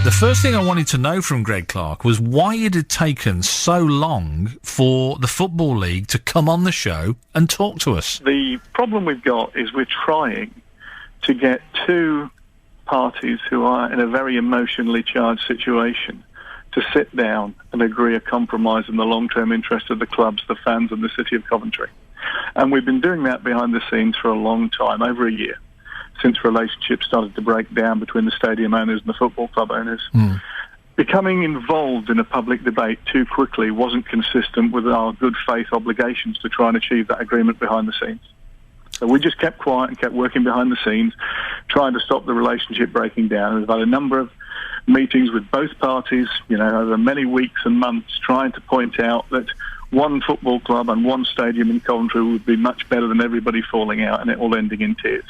The first thing I wanted to know from Greg Clarke was why it had taken so long for the Football League to come on the show and talk to us. The problem we've got is we're trying to get two parties who are in a very emotionally charged situation to sit down and agree a compromise in the long-term interest of the clubs, the fans and the city of Coventry. And we've been doing that behind the scenes for a long time, over a year, since relationships started to break down between the stadium owners and the football club owners. Becoming involved in a public debate too quickly wasn't consistent with our good faith obligations to try and achieve that agreement behind the scenes. So we just kept quiet and kept working behind the scenes, trying to stop the relationship breaking down. We've had a number of meetings with both parties, over many weeks and months, trying to point out that one football club and one stadium in Coventry would be much better than everybody falling out and it all ending in tears.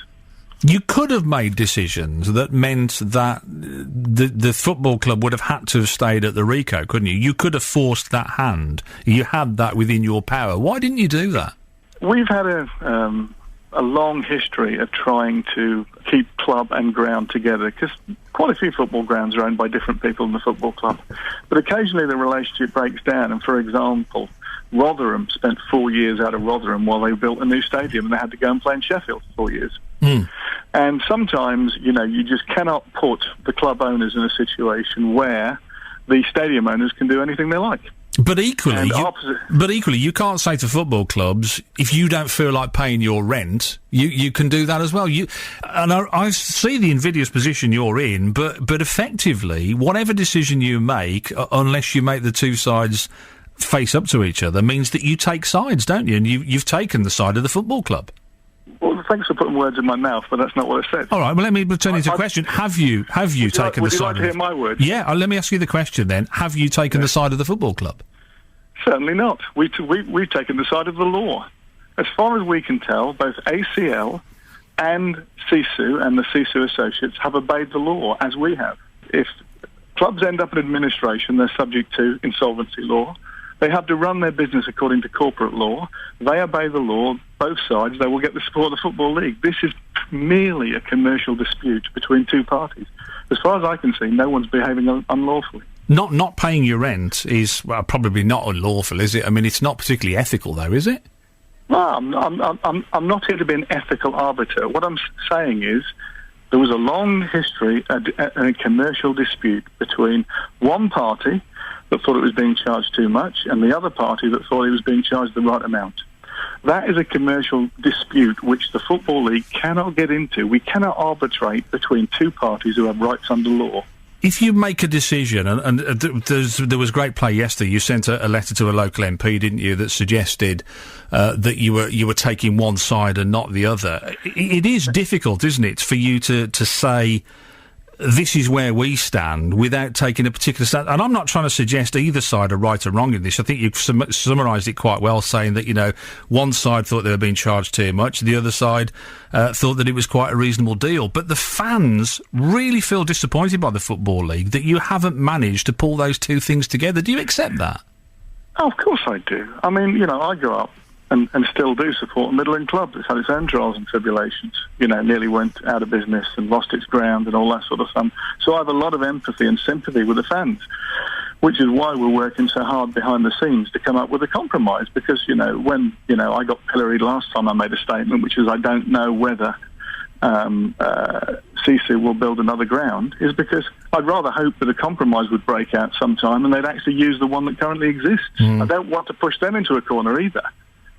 You could have made decisions that meant that the football club would have had to have stayed at the Rico, couldn't you? You could have forced that hand. You had that within your power. Why didn't you do that? We've had a long history of trying to keep club and ground together, because quite a few football grounds are owned by different people in the football club. But occasionally the relationship breaks down, and for example, Rotherham spent 4 years out of Rotherham while they built a new stadium, and they had to go and play in Sheffield for 4 years. And sometimes, you just cannot put the club owners in a situation where the stadium owners can do anything they like. But equally, you can't say to football clubs, if you don't feel like paying your rent, you can do that as well. I see the invidious position you're in, but effectively, whatever decision you make, unless you make the two sides face up to each other, means that you take sides, don't you? And you've taken the side of the football club. Well, thanks for putting words in my mouth, but that's not what I said. All right, well, let me return it to a question. Have you taken the side? Would you like to hear my words? Yeah, let me ask you the question then. Have you taken the side of the football club? Certainly not. We've taken the side of the law. As far as we can tell, both ACL and CISU and the CISU Associates have obeyed the law, as we have. If clubs end up in administration, they're subject to insolvency law. They have to run their business according to corporate law. They obey the law, both sides. They will get the support of the Football League. This is merely a commercial dispute between two parties. As far as I can see, no one's behaving unlawfully. Not paying your rent is probably not unlawful, is it? I mean, it's not particularly ethical, though, is it? No, I'm not here to be an ethical arbiter. What I'm saying is there was a long history and a commercial dispute between one party that thought it was being charged too much and the other party that thought it was being charged the right amount. That is a commercial dispute which the Football League cannot get into. We cannot arbitrate between two parties who have rights under law. If you make a decision, and there was great play yesterday, you sent a letter to a local MP, didn't you, that suggested that you were taking one side and not the other. It is difficult, isn't it, for you to say this is where we stand without taking a particular stand. And I'm not trying to suggest either side are right or wrong in this. I think you've summarised it quite well, saying that, one side thought they were being charged too much, the other side thought that it was quite a reasonable deal. But the fans really feel disappointed by the Football League that you haven't managed to pull those two things together. Do you accept that? Oh, of course I do. I mean, I grew up and still do support a Midland club that's had its own trials and tribulations. Nearly went out of business and lost its ground and all that sort of stuff. So I have a lot of empathy and sympathy with the fans, which is why we're working so hard behind the scenes to come up with a compromise. Because, when, I got pilloried last time I made a statement, which is I don't know whether CISU will build another ground, is because I'd rather hope that a compromise would break out sometime and they'd actually use the one that currently exists. I don't want to push them into a corner either.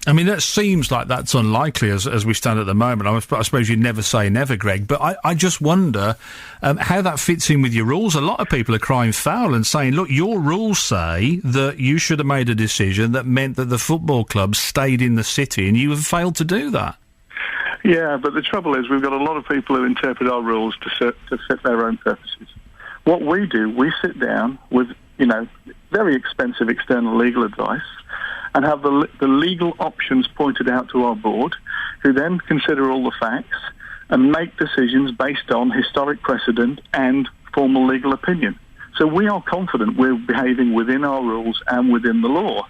I mean, that seems like that's unlikely as we stand at the moment. I suppose you'd never say never, Greg, but I just wonder how that fits in with your rules. A lot of people are crying foul and saying, look, your rules say that you should have made a decision that meant that the football club stayed in the city, and you have failed to do that. Yeah, but the trouble is we've got a lot of people who interpret our rules to fit their own purposes. What we do, we sit down with, very expensive external legal advice and have the legal options pointed out to our board, who then consider all the facts and make decisions based on historic precedent and formal legal opinion. So we are confident we're behaving within our rules and within the law.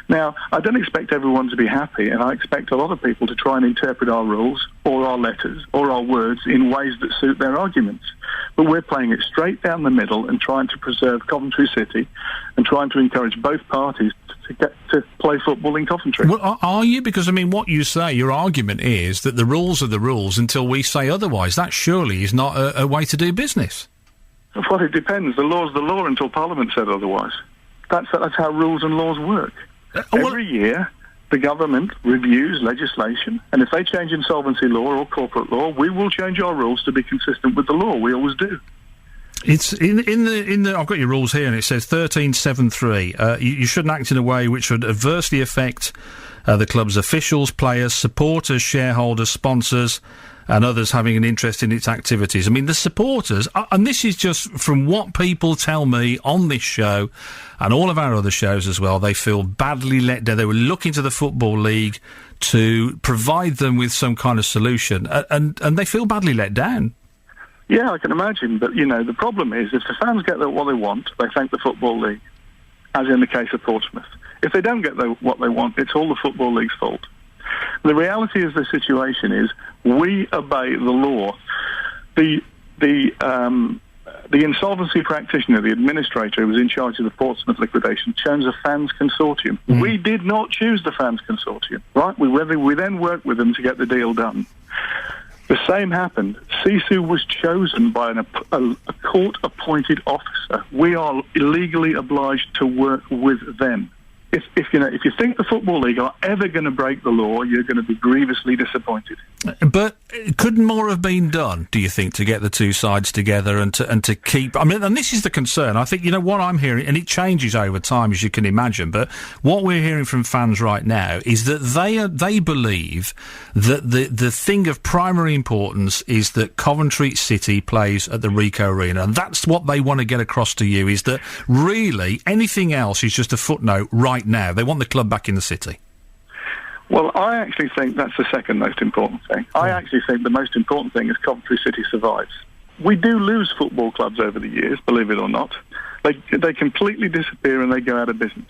Now, I don't expect everyone to be happy, and I expect a lot of people to try and interpret our rules or our letters or our words in ways that suit their arguments. But we're playing it straight down the middle and trying to preserve Coventry City and trying to encourage both parties to get to play football in Coventry. Well, are you? Because, I mean, what you say, your argument is that the rules are the rules until we say otherwise. That surely is not a way to do business. Well, it depends. The law's the law until Parliament said otherwise. That's how rules and laws work. Every year, the government reviews legislation, and if they change insolvency law or corporate law, we will change our rules to be consistent with the law. We always do. It's in the. I've got your rules here, and it says 13.7.3. You shouldn't act in a way which would adversely affect the club's officials, players, supporters, shareholders, sponsors, and others having an interest in its activities. I mean, the supporters, and this is just from what people tell me on this show and all of our other shows as well, they feel badly let down. They were looking to the Football League to provide them with some kind of solution, and they feel badly let down. Yeah, I can imagine. But, the problem is if the fans get what they want, they thank the Football League, as in the case of Portsmouth. If they don't get what they want, it's all the Football League's fault. The reality of the situation is we obey the law. The insolvency practitioner, the administrator who was in charge of the Portsmouth liquidation, chose a fans consortium. We did not choose the fans consortium, right? We then worked with them to get the deal done. The same happened. Sisu was chosen by a court-appointed officer. We are legally obliged to work with them. If you think the Football League are ever going to break the law, you're going to be grievously disappointed. But couldn't more have been done, do you think, to get the two sides together and to keep... I mean, and this is the concern. I think, what I'm hearing, and it changes over time, as you can imagine, but what we're hearing from fans right now is that they believe that the thing of primary importance is that Coventry City plays at the Ricoh Arena, and that's what they want to get across to you, is that really anything else is just a footnote right now. They want the club back in the city. Well, I actually think that's the second most important thing. I actually think the most important thing is Coventry City survives. We do lose football clubs over the years, believe it or not. They completely disappear and they go out of business.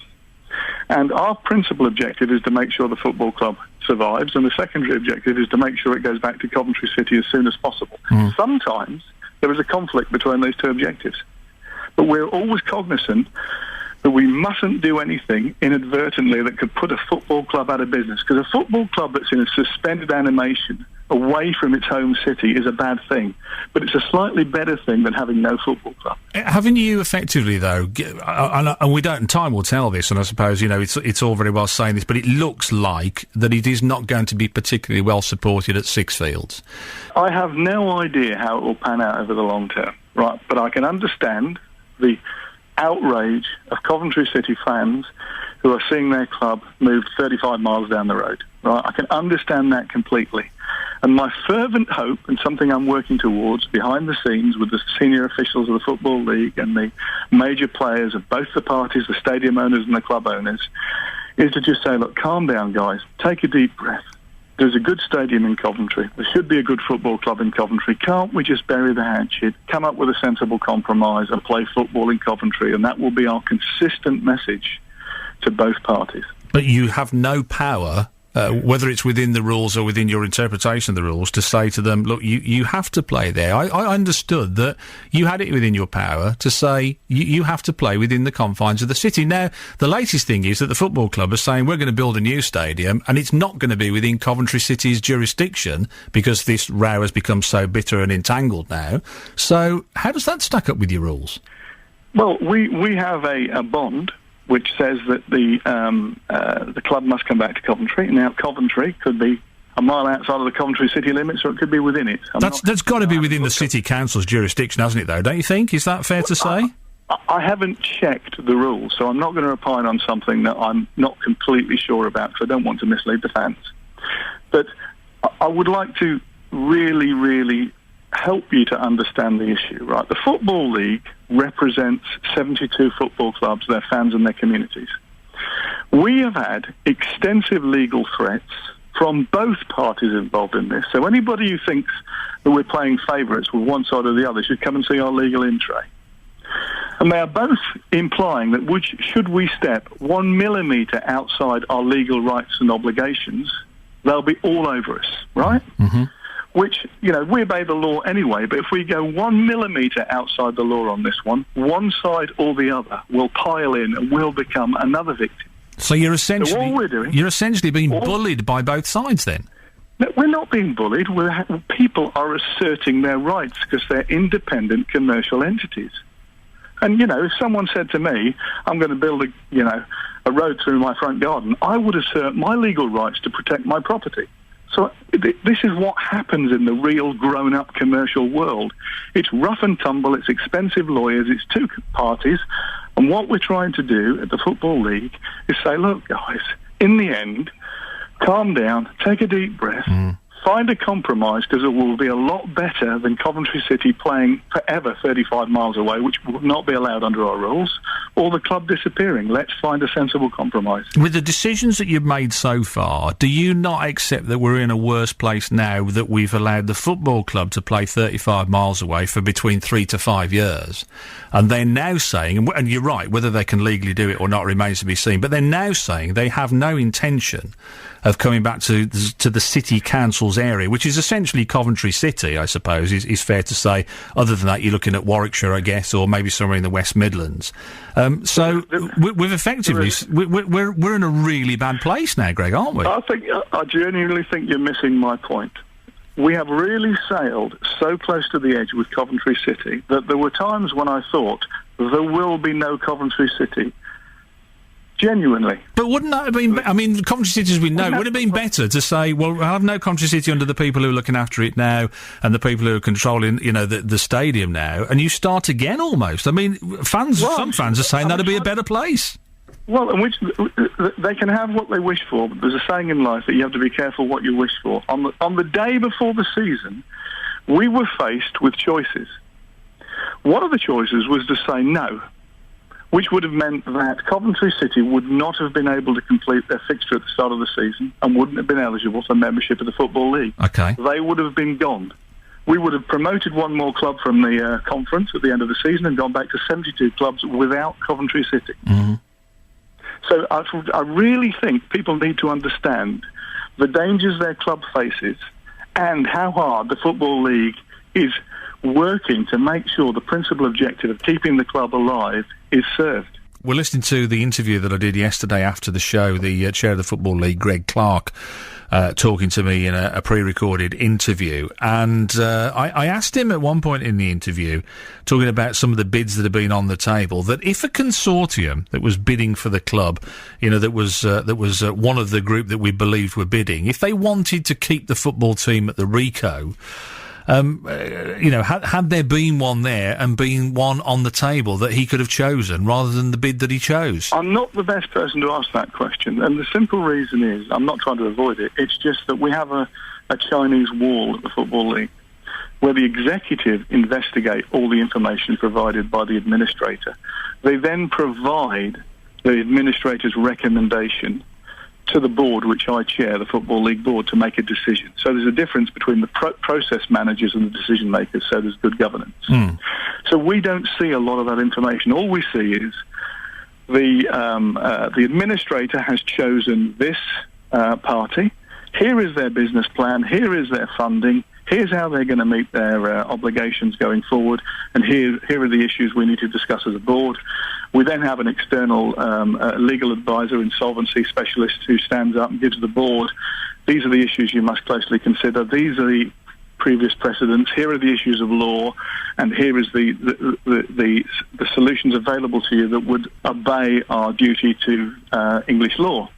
And our principal objective is to make sure the football club survives, and the secondary objective is to make sure it goes back to Coventry City as soon as possible. Sometimes there is a conflict between those two objectives. But we're always cognizant that we mustn't do anything inadvertently that could put a football club out of business. Because a football club that's in a suspended animation away from its home city is a bad thing. But it's a slightly better thing than having no football club. Haven't you effectively, though, and we don't, and time will tell this, and I suppose, it's all very well saying this, but it looks like that it is not going to be particularly well supported at Sixfields. I have no idea how it will pan out over the long term, right? But I can understand the outrage of Coventry City fans who are seeing their club moved 35 miles down the road. Right? I can understand that completely. And my fervent hope, and something I'm working towards behind the scenes with the senior officials of the Football League and the major players of both the parties, the stadium owners and the club owners, is to just say, look, calm down, guys. Take a deep breath. There's a good stadium in Coventry. There should be a good football club in Coventry. Can't we just bury the hatchet, come up with a sensible compromise and play football in Coventry? And that will be our consistent message to both parties. But you have no power, whether it's within the rules or within your interpretation of the rules, to say to them, look, you have to play there. I understood that you had it within your power to say you have to play within the confines of the city. Now, the latest thing is that the football club is saying we're going to build a new stadium and it's not going to be within Coventry City's jurisdiction because this row has become so bitter and entangled now. So how does that stack up with your rules? Well, we have a bond which says that the club must come back to Coventry. Now, Coventry could be a mile outside of the Coventry city limits, or it could be within it. That's got to be within the city council's jurisdiction, hasn't it, though? Don't you think? Is that fair to say? I haven't checked the rules, so I'm not going to opine on something that I'm not completely sure about, because I don't want to mislead the fans. But I would like to really, really help you to understand the issue, right? The Football League represents 72 football clubs, their fans and their communities. We have had extensive legal threats from both parties involved in this. So anybody who thinks that we're playing favourites with one side or the other should come and see our legal intray. And they are both implying that should we step 1 millimetre outside our legal rights and obligations, they'll be all over us, right? Mm-hmm. which, we obey the law anyway, but if we go 1 millimetre outside the law on this one side or the other will pile in and will become another victim. So you're essentially being bullied by both sides then? No, we're not being bullied. People are asserting their rights because they're independent commercial entities. And, if someone said to me, I'm going to build a road through my front garden, I would assert my legal rights to protect my property. So this is what happens in the real grown-up commercial world. It's rough and tumble, it's expensive lawyers, it's two parties, and what we're trying to do at the Football League is say, look, guys, in the end, calm down, take a deep breath, find a compromise, because it will be a lot better than Coventry City playing forever 35 miles away, which will not be allowed under our rules, or the club disappearing. Let's find a sensible compromise. With the decisions that you've made so far, do you not accept that we're in a worse place now that we've allowed the football club to play 35 miles away for between 3 to 5 years? And they're now saying, and you're right, whether they can legally do it or not remains to be seen, but they're now saying they have no intention of coming back to the city council's area, which is essentially Coventry City, I suppose, is fair to say. Other than that, you're looking at Warwickshire, I guess, or maybe somewhere in the West Midlands. So we've effectively we're in a really bad place now, Greg, aren't we? I genuinely think you're missing my point. We have really sailed so close to the edge with Coventry City that there were times when I thought there will be no Coventry City. Genuinely. But wouldn't that have been... Coventry City, as we know, would it have been better to say, well, we'll have no Coventry City under the people who are looking after it now and the people who are controlling, the stadium now, and you start again almost? Some fans are saying that'd be a better place. Well, they can have what they wish for, but there's a saying in life that you have to be careful what you wish for. On the day before the season, we were faced with choices. One of the choices was to say no, which would have meant that Coventry City would not have been able to complete their fixture at the start of the season and wouldn't have been eligible for membership of the Football League. Okay. They would have been gone. We would have promoted one more club from the conference at the end of the season and gone back to 72 clubs without Coventry City. Mm-hmm. So I really think people need to understand the dangers their club faces and how hard the Football League is working to make sure the principal objective of keeping the club alive is served. We're listening to the interview that I did yesterday after the show, the chair of the Football League, Greg Clarke, talking to me in a pre-recorded interview. And I asked him at one point in the interview, talking about some of the bids that have been on the table, that if a consortium that was bidding for the club, that was one of the group that we believed were bidding, if they wanted to keep the football team at the Ricoh, had there been one there and been one on the table that he could have chosen rather than the bid that he chose? I'm not the best person to ask that question, and the simple reason is, I'm not trying to avoid it, it's just that we have a Chinese wall at the Football League where the executive investigate all the information provided by the administrator. They then provide the administrator's recommendation to the board, which I chair, the Football League board, to make a decision. So there's a difference between the process managers and the decision makers, so there's good governance. So we don't see a lot of that information. All we see is the administrator has chosen this party. Here is their business plan. Here is their funding. Here's how they're going to meet their obligations going forward, and here are the issues we need to discuss as a board. We then have an external legal advisor, insolvency specialist, who stands up and gives the board, these are the issues you must closely consider, these are the previous precedents, here are the issues of law, and here is the solutions available to you that would obey our duty to English law.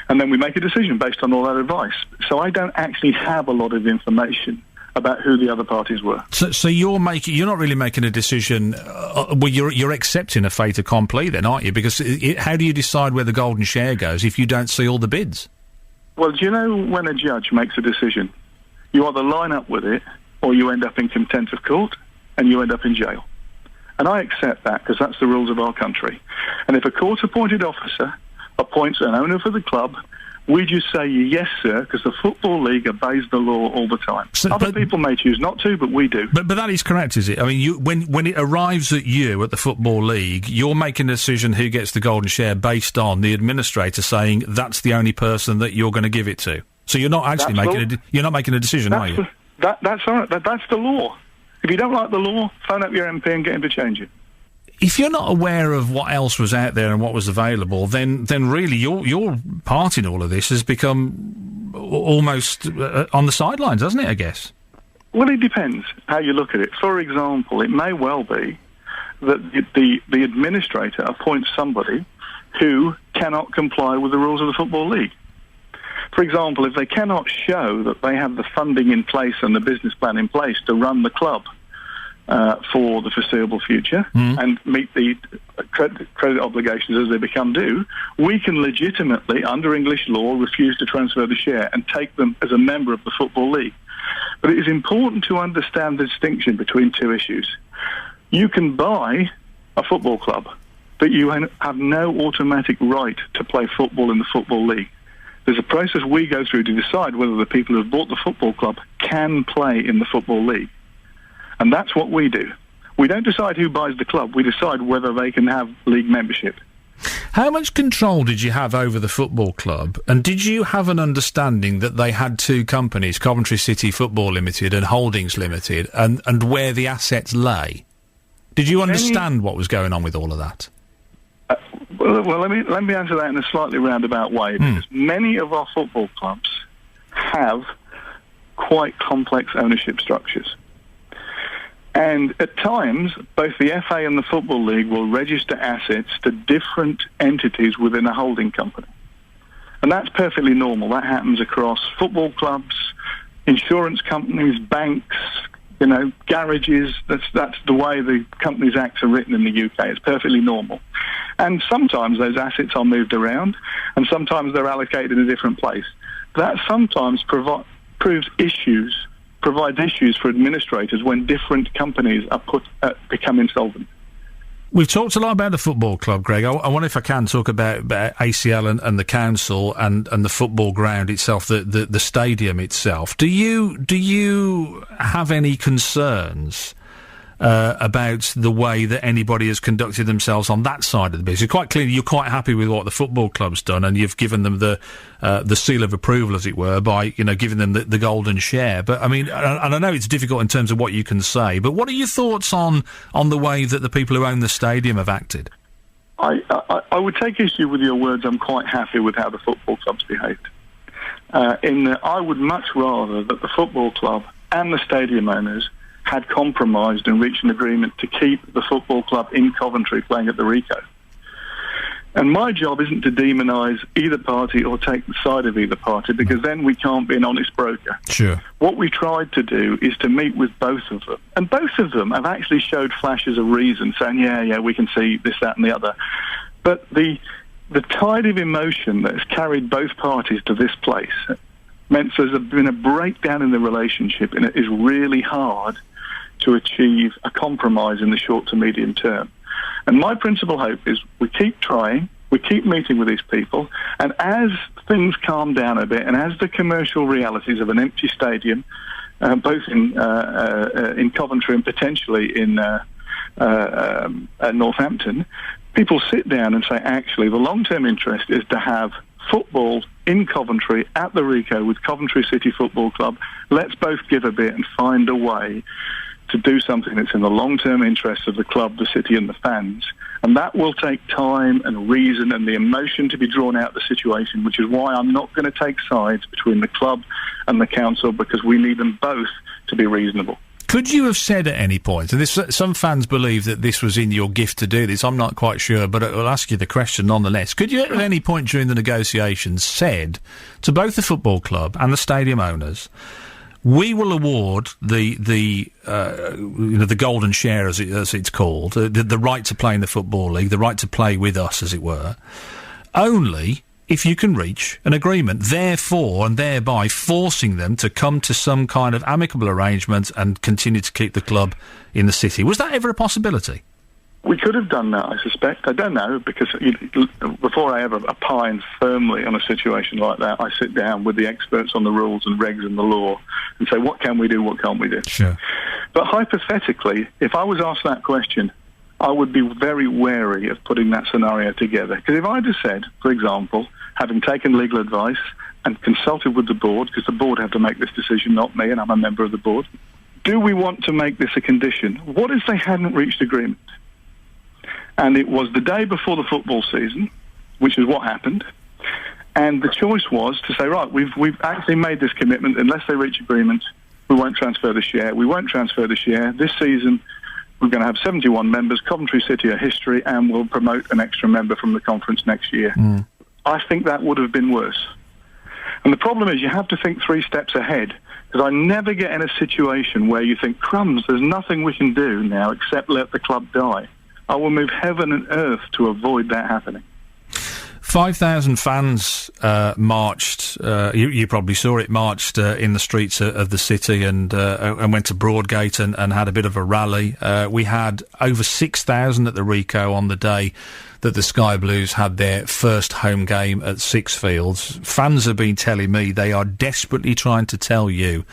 And then we make a decision based on all that advice. So I don't actually have a lot of information about who the other parties were. So you're not really making a decision. You're accepting a fait accompli, then, aren't you? Because how do you decide where the golden share goes if you don't see all the bids? Well, do you know when a judge makes a decision, you either line up with it or you end up in contempt of court and you end up in jail. And I accept that because that's the rules of our country. And if a court-appointed officer appoints an owner for the club, we just say yes, sir, because the Football League obeys the law all the time. Other people may choose not to, but we do. But that is correct, is it? I mean, when it arrives at you at the Football League, you're making a decision who gets the golden share based on the administrator saying that's the only person that you're going to give it to. So you're not actually making a decision, are you? That's all right. That's the law. If you don't like the law, phone up your MP and get him to change it. If you're not aware of what else was out there and what was available, then really your part in all of this has become almost on the sidelines, hasn't it, I guess? Well, it depends how you look at it. For example, it may well be that the administrator appoints somebody who cannot comply with the rules of the Football League. For example, if they cannot show that they have the funding in place and the business plan in place to run the club for the foreseeable future and meet the credit obligations as they become due, we can legitimately, under English law, refuse to transfer the share and take them as a member of the Football League. But it is important to understand the distinction between two issues. You can buy a football club, but you have no automatic right to play football in the Football League. There's a process we go through to decide whether the people who have bought the football club can play in the Football League. And that's what we do. We don't decide who buys the club, we decide whether they can have league membership. How much control did you have over the football club, and did you have an understanding that they had two companies, Coventry City Football Limited and Holdings Limited, and where the assets lay? Did you understand what was going on with all of that? Well, let me answer that in a slightly roundabout way, because many of our football clubs have quite complex ownership structures. And at times, both the FA and the Football League will register assets to different entities within a holding company. And that's perfectly normal. That happens across football clubs, insurance companies, banks, garages. That's the way the Companies Acts are written in the UK. It's perfectly normal. And sometimes those assets are moved around, and sometimes they're allocated in a different place. That sometimes provides issues for administrators when different companies are become insolvent. We've talked a lot about the football club, Greg. I wonder if I can talk about ACL and the council and the football ground itself, the stadium itself. Do you have any concerns about the way that anybody has conducted themselves on that side of the business? Quite clearly, you're quite happy with what the football club's done, and you've given them the seal of approval, as it were, by giving them the golden share. But I mean, and I know it's difficult in terms of what you can say, but what are your thoughts on the way that the people who own the stadium have acted? I would take issue with your words. I'm quite happy with how the football club's behaved. In that, I would much rather that the football club and the stadium owners had compromised and reached an agreement to keep the football club in Coventry playing at the Rico. And my job isn't to demonise either party or take the side of either party, because then we can't be an honest broker. Sure. What we tried to do is to meet with both of them. And both of them have actually showed flashes of reason, saying, yeah, we can see this, that and the other. But the tide of emotion that has carried both parties to this place meant there's been a breakdown in the relationship, and it is really hard to achieve a compromise in the short to medium term. And my principal hope is we keep trying, we keep meeting with these people, and as things calm down a bit, and as the commercial realities of an empty stadium, both in Coventry and potentially in Northampton, people sit down and say, actually, the long-term interest is to have football in Coventry at the Rico with Coventry City Football Club. Let's both give a bit and find a way to do something that's in the long-term interest of the club, the city and the fans. And that will take time and reason and the emotion to be drawn out of the situation, which is why I'm not going to take sides between the club and the council, because we need them both to be reasonable. Could you have said at any point, and some fans believe that this was in your gift to do this, I'm not quite sure, but I'll ask you the question nonetheless. Could you at any point during the negotiations said to both the football club and the stadium owners, we will award the golden share, as it's called, the right to play in the Football League, the right to play with us, as it were, only if you can reach an agreement, therefore and thereby forcing them to come to some kind of amicable arrangement and continue to keep the club in the city. Was that ever a possibility? We could have done that, I suspect. I don't know, because before I ever opine firmly on a situation like that, I sit down with the experts on the rules and regs and the law and say, what can we do, what can't we do? Sure. But hypothetically, if I was asked that question, I would be very wary of putting that scenario together. Because if I just said, for example, having taken legal advice and consulted with the board, because the board had to make this decision, not me, and I'm a member of the board. Do we want to make this a condition? What if they hadn't reached agreement? And it was the day before the football season, which is what happened. And the choice was to say, right, we've actually made this commitment. Unless they reach agreement, we won't transfer the share. We won't transfer the share. This season, we're going to have 71 members, Coventry City a history, and we'll promote an extra member from the conference next year. I think that would have been worse. And the problem is you have to think 3 steps ahead, because I never get in a situation where you think, crumbs, there's nothing we can do now except let the club die. I will move heaven and earth to avoid that happening. 5,000 fans marched. You probably saw it. Marched in the streets of the city and went to Broadgate and had a bit of a rally. We had over 6,000 at the Ricoh on the day that the Sky Blues had their first home game at Sixfields. Fans have been telling me they are desperately trying to tell you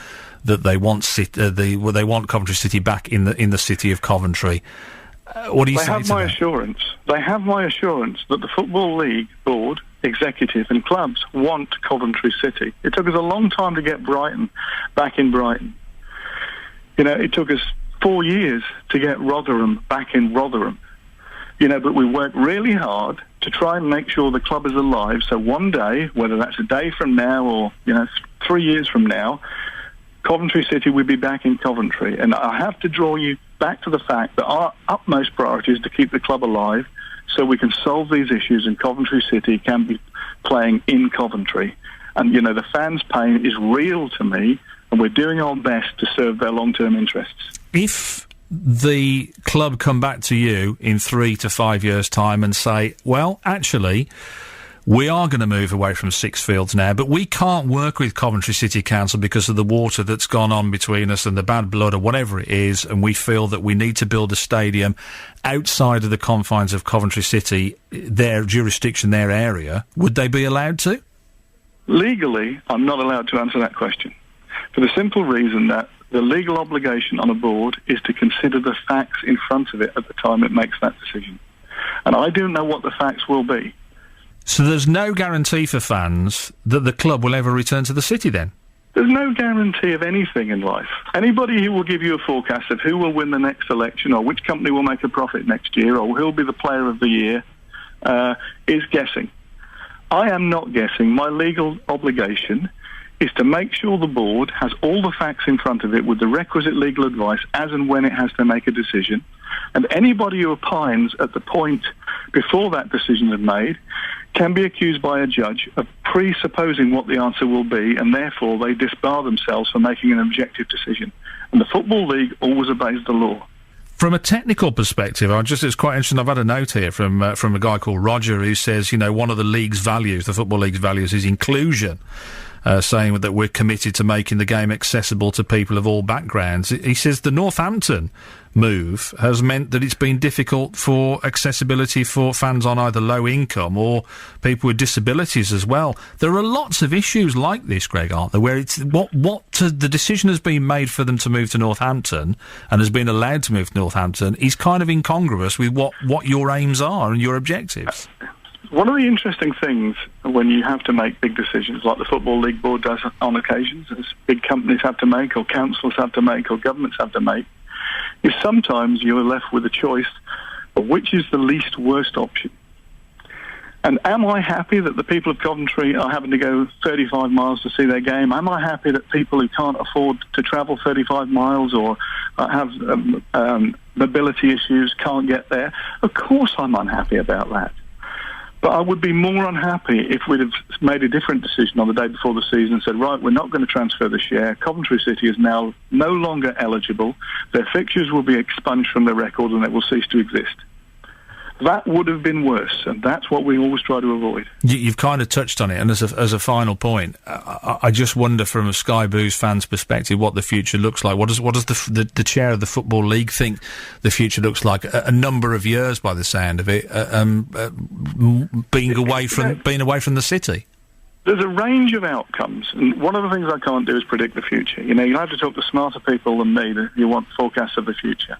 that they want they want Coventry City back in the city of Coventry. What do you say to that? They have my assurance that the Football League board, executive and clubs want Coventry City. It took us a long time to get Brighton back in Brighton. It took us 4 years to get Rotherham back in Rotherham. But we worked really hard to try and make sure the club is alive. So one day, whether that's a day from now or, 3 years from now, Coventry City will be back in Coventry. And I have to draw you back to the fact that our utmost priority is to keep the club alive so we can solve these issues and Coventry City can be playing in Coventry. And, the fans' pain is real to me, and we're doing our best to serve their long-term interests. If the club come back to you in 3 to 5 years' time and say, well, actually, we are going to move away from Sixfields now, but we can't work with Coventry City Council because of the water that's gone on between us and the bad blood or whatever it is, and we feel that we need to build a stadium outside of the confines of Coventry City, their jurisdiction, their area, would they be allowed to? Legally, I'm not allowed to answer that question, for the simple reason that the legal obligation on a board is to consider the facts in front of it at the time it makes that decision. And I don't know what the facts will be. So there's no guarantee for fans that the club will ever return to the city then? There's no guarantee of anything in life. Anybody who will give you a forecast of who will win the next election or which company will make a profit next year or who will be the player of the year is guessing. I am not guessing. My legal obligation is to make sure the board has all the facts in front of it with the requisite legal advice as and when it has to make a decision. And anybody who opines at the point before that decision is made can be accused by a judge of presupposing what the answer will be, and therefore they disbar themselves from making an objective decision. And the Football League always obeys the law. From a technical perspective, it's quite interesting. I've had a note here from a guy called Roger who says, one of the league's values, the Football League's values, is inclusion. Saying that we're committed to making the game accessible to people of all backgrounds. He says the Northampton move has meant that it's been difficult for accessibility for fans on either low income or people with disabilities as well. There are lots of issues like this, Greg, aren't there, where it's the decision has been made for them to move to Northampton and has been allowed to move to Northampton is kind of incongruous with what your aims are and your objectives. One of the interesting things when you have to make big decisions, like the Football League board does on occasions, as big companies have to make, or councils have to make, or governments have to make, is sometimes you're left with a choice of which is the least worst option. And am I happy that the people of Coventry are having to go 35 miles to see their game? Am I happy that people who can't afford to travel 35 miles or have mobility issues can't get there? Of course I'm unhappy about that. But I would be more unhappy if we'd have made a different decision on the day before the season and said, right, we're not going to transfer the share. Coventry City is now no longer eligible. Their fixtures will be expunged from the record and it will cease to exist. That would have been worse, and that's what we always try to avoid. You've kind of touched on it, and as a final point, I just wonder from a Sky Blues fan's perspective what the future looks like. What does the chair of the Football League think the future looks like? A number of years, by the sound of it, being away from the city. There's a range of outcomes, and one of the things I can't do is predict the future. You have to talk to smarter people than me if you want forecasts of the future.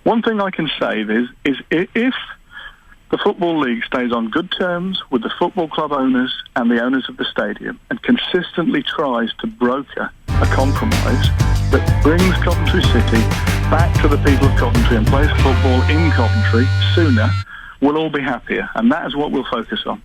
One thing I can say is if the Football League stays on good terms with the football club owners and the owners of the stadium and consistently tries to broker a compromise that brings Coventry City back to the people of Coventry and plays football in Coventry sooner, we'll all be happier. And that is what we'll focus on.